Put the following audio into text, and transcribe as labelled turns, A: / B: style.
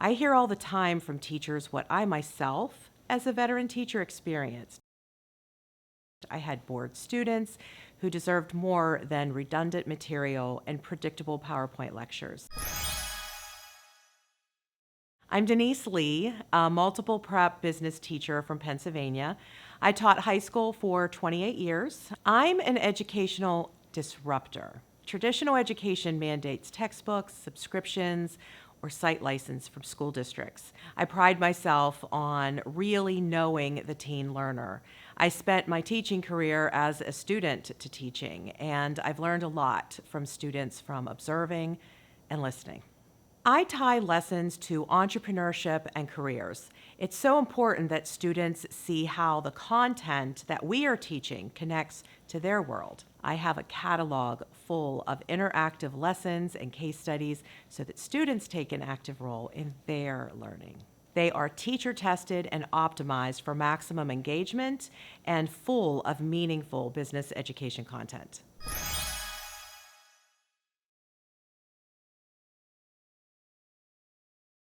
A: I hear all the time from teachers what I myself, as a veteran teacher, experienced. I had bored students who deserved more than redundant material and predictable PowerPoint lectures. I'm Denise Leigh, a multiple prep business teacher from Pennsylvania. I taught high school for 28 years. I'm an educational disruptor. Traditional education mandates textbooks, subscriptions, or site license from school districts. I pride myself on really knowing the teen learner. I spent my teaching career as a student to teaching, and I've learned a lot from students from observing and listening. I tie lessons to entrepreneurship and careers. It's so important that students see how the content that we are teaching connects to their world. I have a catalog full of interactive lessons and case studies so that students take an active role in their learning. They are teacher tested and optimized for maximum engagement and full of meaningful business education content.